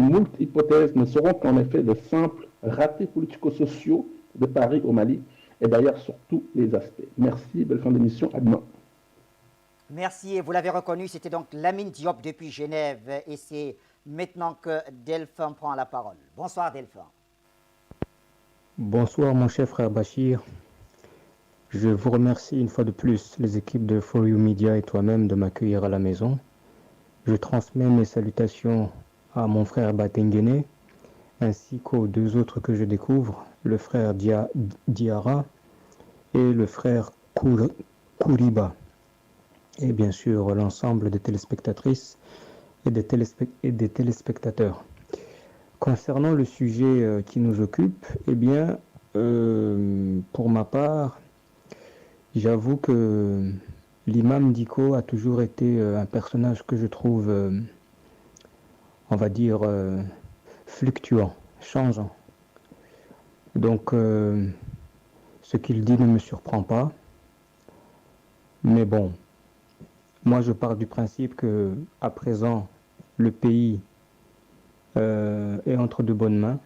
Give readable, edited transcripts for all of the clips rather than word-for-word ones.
moult hypothèses ne seront qu'en effet de simples ratés politico-sociaux de Paris au Mali, et d'ailleurs sur tous les aspects. Merci, belle fin d'émission, à demain. Merci, et vous l'avez reconnu, c'était donc Lamine Diop depuis Genève, et c'est maintenant que Delphin prend la parole. Bonsoir Delphin. Bonsoir mon cher frère Bachir. Je vous remercie une fois de plus, les équipes de For You Media et toi-même, de m'accueillir à la maison. Je transmets mes salutations à mon frère Batengene, ainsi qu'aux deux autres que je découvre, le frère Diara et le frère Kouriba. Et bien sûr l'ensemble des téléspectatrices et des téléspectateurs. Concernant le sujet qui nous occupe, eh bien, pour ma part, j'avoue que l'imam Diko a toujours été un personnage que je trouve, on va dire, fluctuant, changeant. Donc, ce qu'il dit ne me surprend pas. Mais bon, moi je pars du principe que, à présent, le pays est entre de bonnes mains.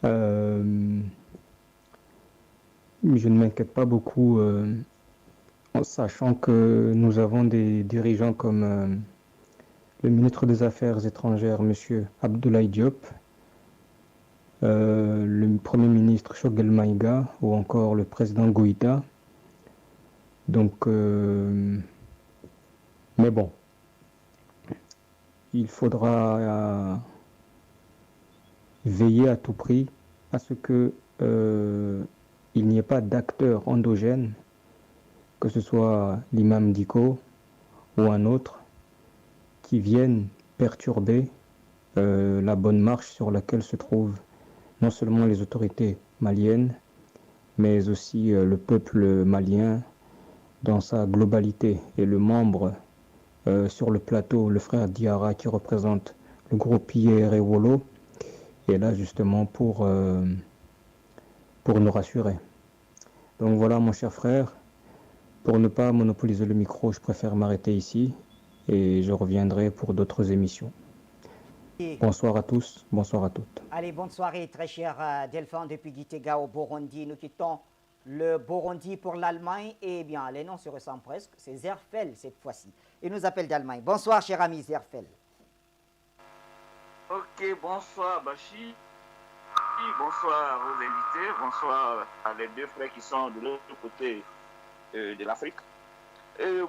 Je ne m'inquiète pas beaucoup en sachant que nous avons des dirigeants comme le ministre des Affaires étrangères, M. Abdoulaye Diop, le Premier ministre Choguel Maïga ou encore le président Goïta. Donc, mais bon, il faudra veiller à tout prix à ce que il n'y ait pas d'acteurs endogènes, que ce soit l'imam Diko ou un autre, qui viennent perturber la bonne marche sur laquelle se trouvent non seulement les autorités maliennes, mais aussi le peuple malien dans sa globalité. Et le membre sur le plateau, le frère Diara, qui représente le groupe IR et Wolo, est là justement pour nous rassurer. Donc voilà mon cher frère, pour ne pas monopoliser le micro, je préfère m'arrêter ici et je reviendrai pour d'autres émissions. Bonsoir à tous, bonsoir à toutes. Allez, bonne soirée très cher Delphin depuis Gitega au Burundi. Nous quittons le Burundi pour l'Allemagne et bien les noms se ressemblent presque, c'est Zerfel cette fois-ci. Il nous appelle d'Allemagne. Bonsoir cher ami Zerfel. Ok, bonsoir Bachir. Bonsoir aux invités, bonsoir à les deux frères qui sont de l'autre côté de l'Afrique.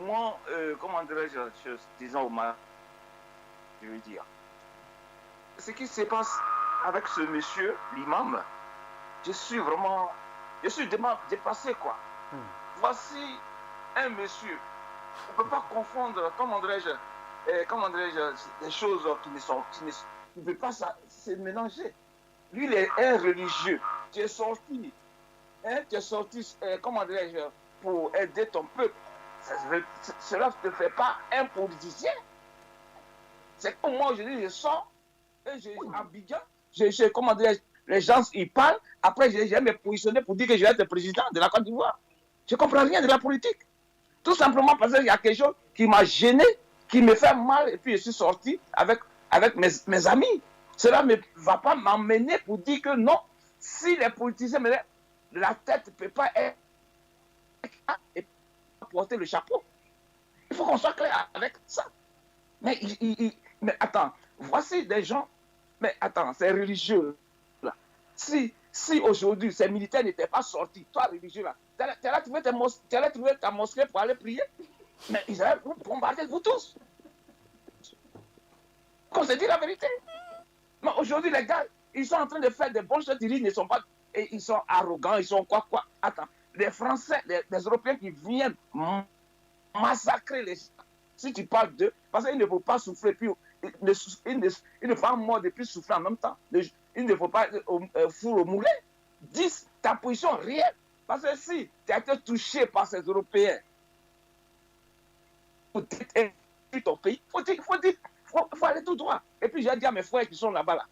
Moi, comment dirais-je, disons au Mali, je veux dire, ce qui se passe avec ce monsieur, l'imam, je suis dépassé quoi. Voici un monsieur, on ne peut pas confondre, comment dirais-je, des choses qui ne peuvent pas se mélanger. Lui, il est un religieux. Tu es sorti, comment dirais-je, pour aider ton peuple. Cela ne te fait pas un politicien. C'est comme moi, je sors, et à Abidjan, comment dirais-je, les gens, ils parlent, après, je vais me positionner pour dire que je vais être président de la Côte d'Ivoire. Je ne comprends rien de la politique. Tout simplement parce qu'il y a quelque chose qui m'a gêné, qui me fait mal, et puis je suis sorti avec mes amis. Cela ne va pas m'emmener pour dire que non, si les politiciens, la tête ne peut pas être et porter le chapeau. Il faut qu'on soit clair avec ça. Mais attends, voici des gens, mais attends, c'est religieux. Là. Si aujourd'hui ces militaires n'étaient pas sortis, toi religieux là, tu allais trouver ta mosquée pour aller prier, mais ils allaient bombarder vous tous. Qu'on se dit la vérité. Mais aujourd'hui, les gars, ils sont en train de faire des bonnes choses, ils ne sont pas, et ils sont arrogants, ils sont quoi. Attends, les Français, les Européens qui viennent massacrer les gens, si tu parles d'eux, parce qu'ils ne vont pas souffler, puis ils ne font pas mort depuis souffler en même temps. Il ne faut pas four au moulin. Dis ta position réelle. Parce que si tu as été touché par ces Européens, pour détruire ton pays, il faut aller tout droit. Et puis j'ai dit à mes frères qui sont là-bas,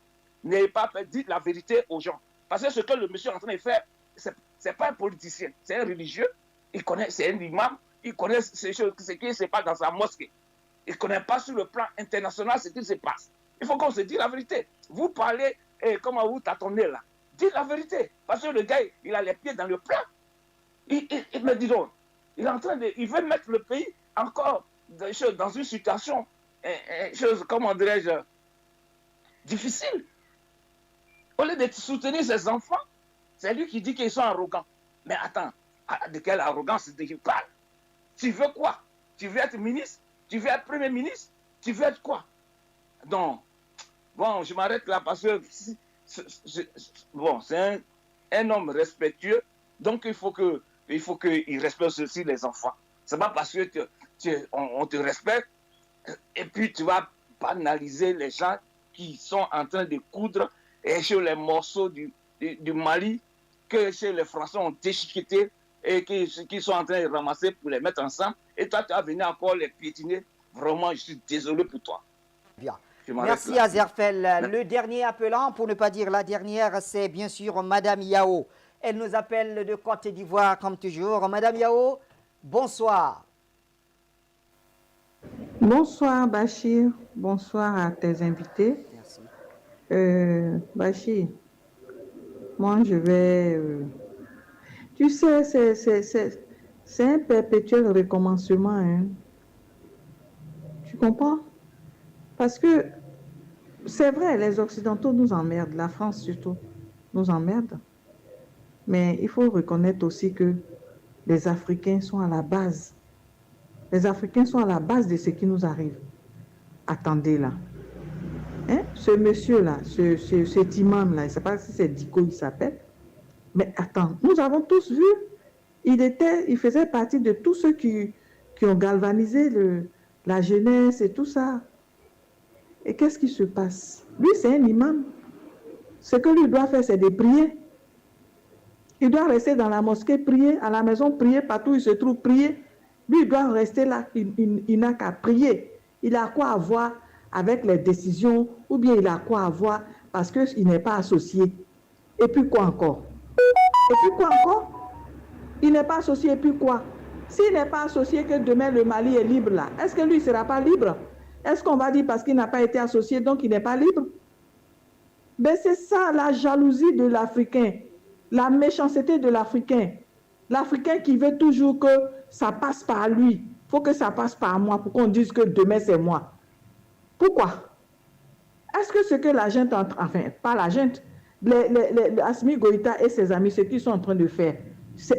n'ayez pas peur, dites la vérité aux gens. Parce que ce que le monsieur est en train de faire, c'est pas un politicien, c'est un religieux. Il connaît, c'est un imam, il connaît ce qui se passe dans sa mosquée. Il ne connaît pas sur le plan international ce qui se passe. Il faut qu'on se dise la vérité. Vous parlez, et comment vous tâtonnez là. Dites la vérité. Parce que le gars, il a les pieds dans le plat. Mais disons, il est en train de. Il veut mettre le pays encore dans une situation, comment dirais-je, difficile. Au lieu de soutenir ses enfants, c'est lui qui dit qu'ils sont arrogants. Mais attends, de quelle arrogance il parle? Tu veux quoi? Tu veux être ministre? Tu veux être premier ministre? Tu veux être quoi? Donc, bon, je m'arrête là parce que bon, c'est un homme respectueux, donc il faut qu'il respecte aussi les enfants. C'est pas parce que on te respecte et puis tu vas banaliser les gens qui sont en train de coudre et sur les morceaux du Mali que chez les Français ont déchiqueté et qui sont en train de ramasser pour les mettre ensemble. Et toi, tu vas venir encore les piétiner. Vraiment, je suis désolé pour toi. Bien. Merci Azerfel. Le dernier appelant, pour ne pas dire la dernière, c'est bien sûr Madame Yao. Elle nous appelle de Côte d'Ivoire comme toujours. Madame Yao, bonsoir. Bonsoir Bachir, bonsoir à tes invités. Merci. Bachir, moi je vais... tu sais, c'est un perpétuel recommencement. Hein. Tu comprends? Parce que c'est vrai, les Occidentaux nous emmerdent, la France surtout nous emmerde. Mais il faut reconnaître aussi que les Africains sont à la base. Les Africains sont à la base de ce qui nous arrive. Attendez là. Hein? Ce monsieur-là, cet imam-là, je ne sais pas si c'est Diko il s'appelle, mais attends, nous avons tous vu, il faisait partie de tous ceux qui ont galvanisé la jeunesse et tout ça. Et qu'est-ce qui se passe? Lui, c'est un imam. Ce que lui doit faire, c'est de prier. Il doit rester dans la mosquée, prier, à la maison, prier, partout où il se trouve, prier. Lui, il doit rester là, il n'a qu'à prier. Il a quoi à voir avec les décisions, ou bien il a quoi à voir parce qu'il n'est pas associé. Et puis quoi encore? Et puis quoi encore? Il n'est pas associé, et puis quoi? S'il n'est pas associé que demain le Mali est libre là, est-ce que lui ne sera pas libre? Est-ce qu'on va dire parce qu'il n'a pas été associé, donc il n'est pas libre? Ben c'est ça la jalousie de l'Africain, la méchanceté de l'Africain. L'Africain qui veut toujours que ça passe par lui. Il faut que ça passe par moi pour qu'on dise que demain c'est moi. Pourquoi? Est-ce que ce que la gente, enfin, pas la gente, Assimi Goïta et ses amis, ce qu'ils sont en train de faire,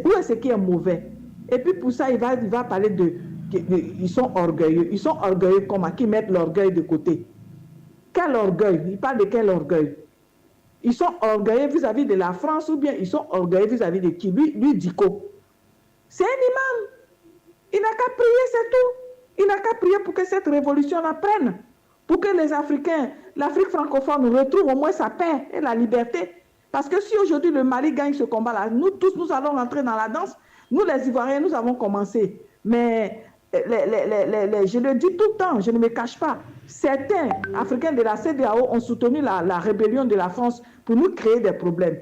où est-ce qui est mauvais? Et puis pour ça, il va parler ils sont orgueilleux. Ils sont orgueilleux comment? Qui mettent l'orgueil de côté. Quel orgueil? Il parle de quel orgueil? Ils sont orgueilleux vis-à-vis de la France ou bien ils sont orgueilleux vis-à-vis de qui? Lui Diko. C'est un imam. Il n'a qu'à prier, c'est tout. Il n'a qu'à prier pour que cette révolution la prenne. Pour que les Africains, l'Afrique francophone retrouve au moins sa paix et la liberté. Parce que si aujourd'hui le Mali gagne ce combat-là, nous tous, nous allons rentrer dans la danse. Nous, les Ivoiriens, nous avons commencé. Mais je le dis tout le temps, je ne me cache pas. Certains Africains de la CEDEAO ont soutenu la rébellion de la France pour nous créer des problèmes.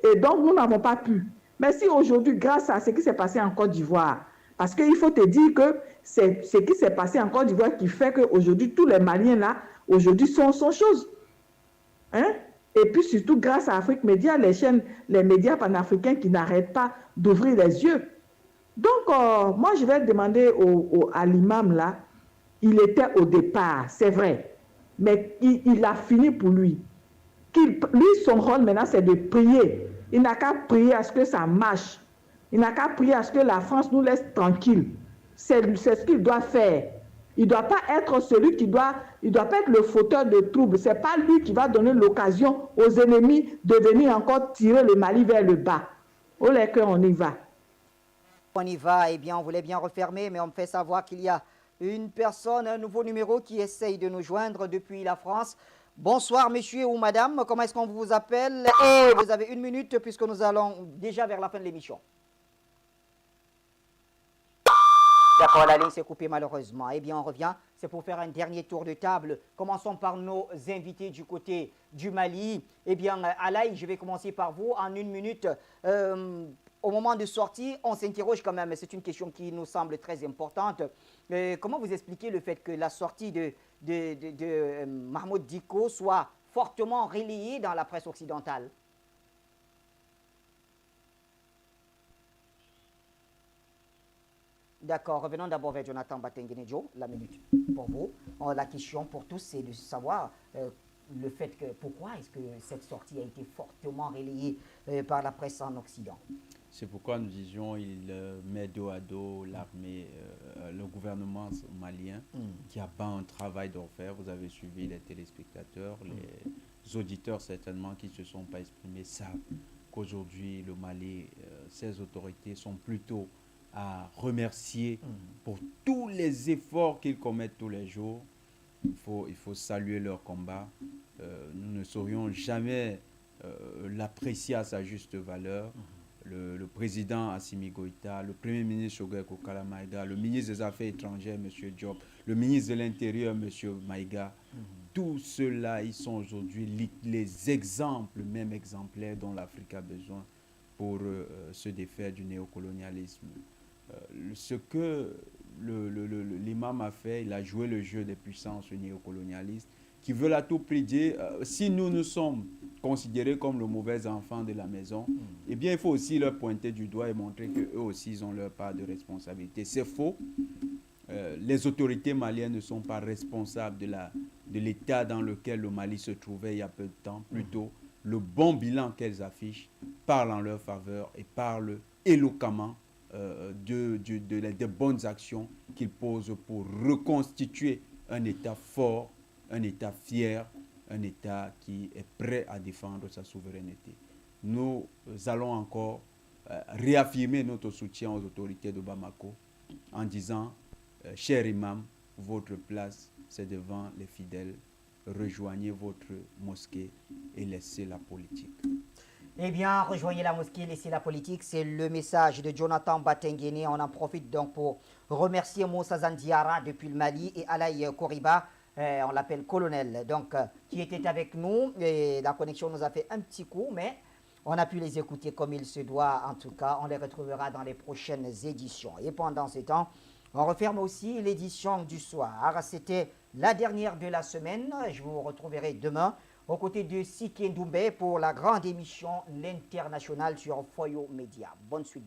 Et donc, nous n'avons pas pu. Mais si aujourd'hui, grâce à ce qui s'est passé en Côte d'Ivoire, parce qu'il faut te dire que c'est ce qui s'est passé en Côte d'Ivoire qui fait qu'aujourd'hui, tous les Maliens là, aujourd'hui, sont chose. Hein? Et puis surtout, grâce à Afrique Média, les médias panafricains qui n'arrêtent pas d'ouvrir les yeux. Donc, moi, je vais demander à l'imam là, il était au départ, c'est vrai, mais il a fini pour lui. Lui, son rôle maintenant, c'est de prier. Il n'a qu'à prier à ce que ça marche. Il n'a qu'à prier à ce que la France nous laisse tranquille. C'est ce qu'il doit faire. Il ne doit pas être celui il doit pas être le fauteur de troubles. Ce n'est pas lui qui va donner l'occasion aux ennemis de venir encore tirer le Mali vers le bas. Au lieu qu'on y va. On y va, eh bien, on voulait bien refermer, mais on me fait savoir qu'il y a une personne, un nouveau numéro qui essaye de nous joindre depuis la France. Bonsoir, monsieur ou madame, comment est-ce qu'on vous appelle? Et vous avez 1 minute puisque nous allons déjà vers la fin de l'émission. D'accord, la ligne s'est coupée malheureusement. Eh bien, on revient. C'est pour faire un dernier tour de table. Commençons par nos invités du côté du Mali. Eh bien, Alaï, je vais commencer par vous. En 1 minute, au moment de sortie, on s'interroge quand même, c'est une question qui nous semble très importante. Comment vous expliquez le fait que la sortie de Mahmoud Dicko soit fortement relayée dans la presse occidentale? D'accord, revenons d'abord vers Jonathan Batenguenejo, la minute pour vous. La question pour tous, c'est de savoir le fait que pourquoi est-ce que cette sortie a été fortement relayée par la presse en Occident. C'est pourquoi nous disions il met dos à dos l'armée, le gouvernement malien qui a pas un travail d'enfer. Vous avez suivi les téléspectateurs, les auditeurs certainement qui ne se sont pas exprimés savent qu'aujourd'hui le Mali, ses autorités sont plutôt à remercier pour tous les efforts qu'ils commettent tous les jours. Il faut saluer leur combat. Nous ne saurions jamais l'apprécier à sa juste valeur. Le président Assimi Goïta, le premier ministre Choguel Kokala Maïga, le ministre des Affaires étrangères, M. Diop, le ministre de l'Intérieur, M. Maïga, tous ceux-là, ils sont aujourd'hui les exemples, même exemplaires dont l'Afrique a besoin pour se défaire du néocolonialisme. Ce que l'imam a fait, il a joué le jeu des puissances néocolonialistes qui veulent à tout prix dire, si nous sommes considérés comme le mauvais enfant de la maison, eh bien il faut aussi leur pointer du doigt et montrer qu'eux aussi ils ont leur part de responsabilité. C'est faux. Les autorités maliennes ne sont pas responsables de l'état dans lequel le Mali se trouvait il y a peu de temps. Plutôt, le bon bilan qu'elles affichent parle en leur faveur et parle éloquemment des bonnes actions qu'ils posent pour reconstituer un État fort, un État fier, un État qui est prêt à défendre sa souveraineté. Nous allons encore réaffirmer notre soutien aux autorités de Bamako en disant, cher imam, votre place, c'est devant les fidèles. Rejoignez votre mosquée et laissez la politique. Eh bien, rejoignez la mosquée, laissez la politique. C'est le message de Jonathan Batenguene. On en profite donc pour remercier Moussa Zandiara depuis le Mali et Alaï Koriba, on l'appelle colonel, donc qui était avec nous. Et la connexion nous a fait un petit coup, mais on a pu les écouter comme il se doit. En tout cas, on les retrouvera dans les prochaines éditions. Et pendant ce temps, on referme aussi l'édition du soir. C'était la dernière de la semaine. Je vous retrouverai demain aux côtés de Sike Ndoumbe pour la grande émission L'International sur Foyo Média. Bonne suite.